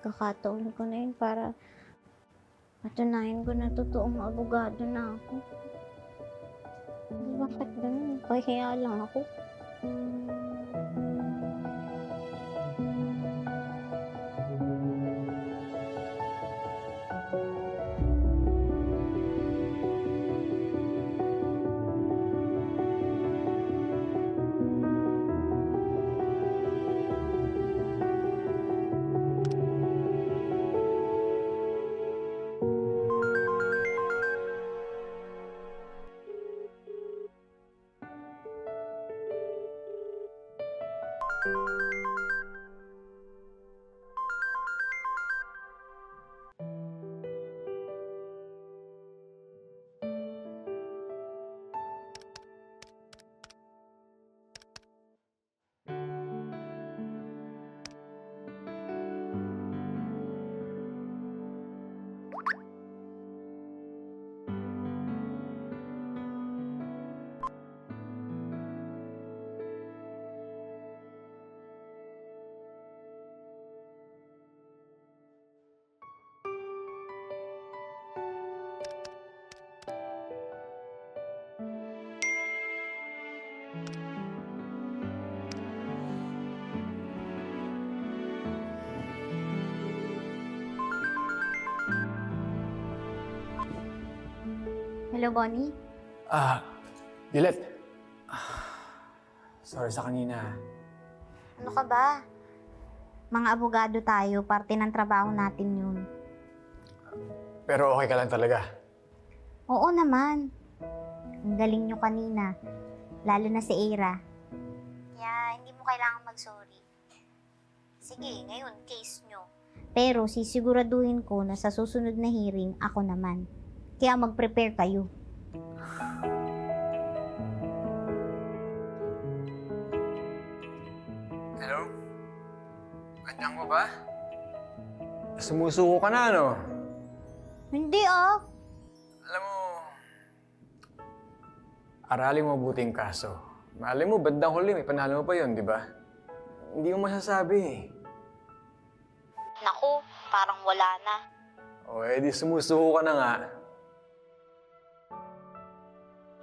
pagkakataon ko na yun para patunayan ko na totoong abogado na ako. Bakit ganun? Pahiya lang ako. Hello, Bonnie? Juliet. Sorry sa kanina. Ano ka ba? Mga abogado tayo, parte ng trabaho natin yun. Pero okay ka lang talaga. Oo naman. Ang galing nyo kanina. Lalo na si Ira. Kaya hindi mo kailangang mag-sorry. Sige, ngayon, case nyo. Pero sisiguraduhin ko na sa susunod na hearing, ako naman. Kaya mag-prepare kayo. Hello? Ganyan mo ba? Sumusuko ka na, ano? Hindi ah. Alam mo, aralin mo mabuti yung kaso. Malay mo, bandang huli, may panalo mo pa yun, di ba? Hindi mo masasabi. Naku, parang wala na. O, di sumusuko ka na nga.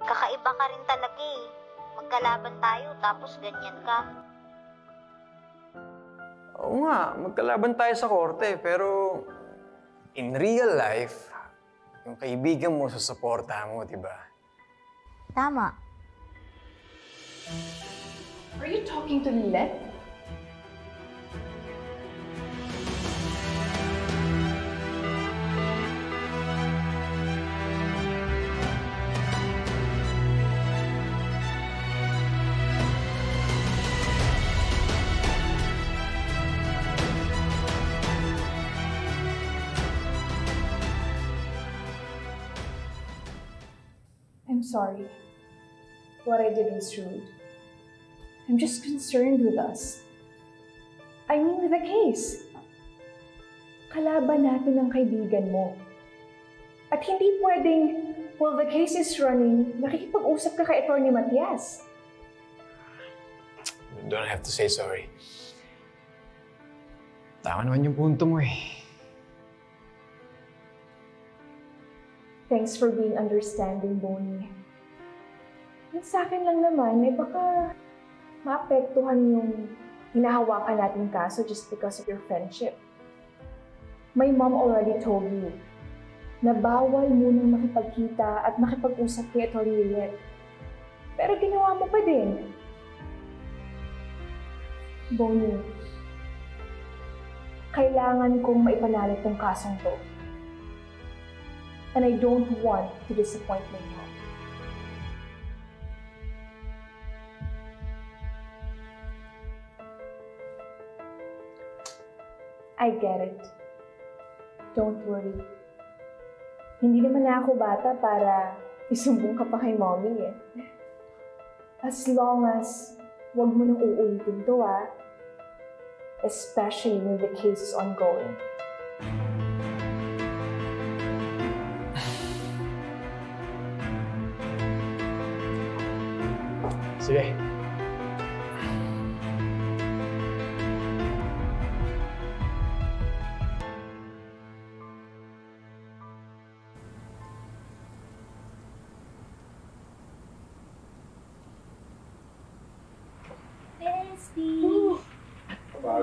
Kakaiba ka rin talaga eh. Magkalaban tayo tapos ganyan ka. Oo nga, magkalaban tayo sa korte, pero in real life, yung kaibigan mo, susuporta mo, di ba? Tama. Are you talking to Lilet? I'm sorry. What I did was rude. I'm just concerned with us. I mean with the case. Kalaban natin ang kaibigan mo. At hindi pwedeng, while the case is running, nakikipag-usap ka kay Atty. Matias. You don't have to say sorry. Tama naman yung punto mo eh. Thanks for being understanding, Bonnie. Yung sa akin lang naman, baka maapektuhan yung hinahawakan nating kaso just because of your friendship. My mom already told you na bawal munang makipagkita at makipag-usap kay Atty. Lilet. Pero ginawa mo pa din. Bonnie, kailangan kong maipanalo tong kasong to. And I don't want to disappoint my mom. I get it. Don't worry. Hindi naman na ako bata para isumbong ka pa kay mommy eh. As long as wag mo nang uulitin to especially when the case is ongoing. Sige.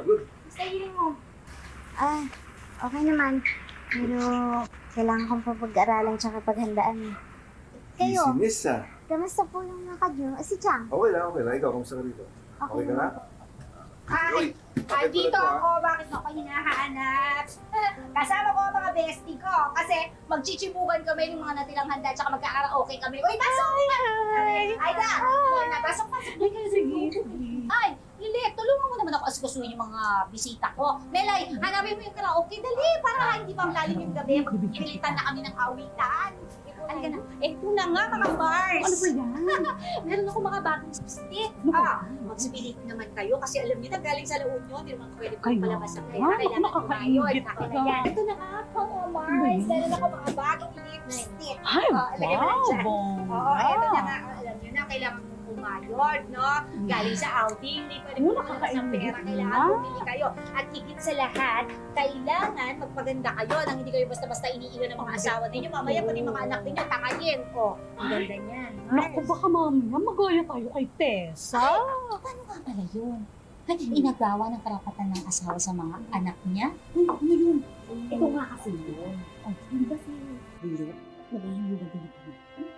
pagod. Basta healing mo. Ah, okay naman. Pero kailangan kong papag-aralan tsaka paghandaan. Kayo, Business ah. kamusta po yung lakad nyo? Si Chang, Okay lang. Ikaw, kamusta ka rito? Okay ka na? Ay, dito ako. Bakit mo ako hinahanap? Kasama ko ang mga bestie ko. Kasi magchichibugan kami ng mga natirang handa tsaka magkakaraoke kami. Uy, pasok! Ay, da! Pasok. Sige. Ay, Lili, tulungan mo naman ako asikasuhin yung mga bisita ko. Melay, hanapin mo yung karaoke. Dali, para hindi pa lalim yung gabi. Magpilitan na kami ng awitan. Halika na. Ito na nga, mga bars. Ano ba yan? Meron ako mga bagong lipstick. Magsipilit naman kayo kasi alam niyo na galing sa La Union. Hindi naman pwede pa palabas sa kaya. Kailangan kumayon. Ito na nga po, Mars. Meron ako mga bagong lipstick. Ay, Lagyan mo lang dyan. bongga. Oo, ito na nga. Alam niyo na, kailangan mong kumayon, no? Galing sa outing, hindi pwede mo makalabas ng pera. Kailangan bumili kayo. At higit sa lahat, kailangan magpaganda kayo nang hindi kayo basta-basta iniiwan ng mga asawa ninyo. Mamaya pati mga anak ninyo, tangayin. Oh, ang ganda niyan. Naku, baka mamaya magaya tayo kay Tessa. Paano nga pala yun? Inagawa ng karapatan ng asawa sa mga anak niya? Ano yun? Ito nga kasi yun. Hindi ba si Lilo? Naging yung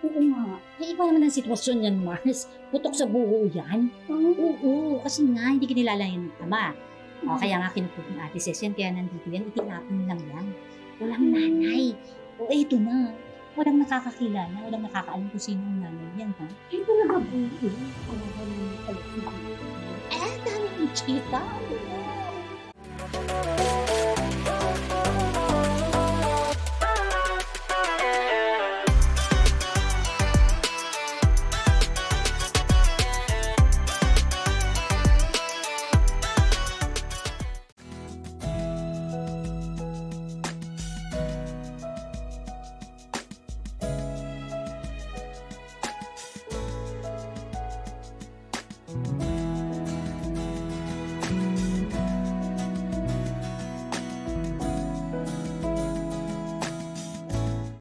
Oo nga. Ay, iba naman ang sitwasyon yan, Mars. Putok sa buho yan. Oo, kasi nga, hindi kinilala yan ng ama. Kaya nga kinukuha ng ate Cez yan, kaya nandito yan, itinapon lang yan. Walang nanay. Ito na. Walang nakakakilala, walang nakakaalam kung sino ang nanay yan, ha? Ay, talaga buho. Ay, dami ng chita. Ano yan?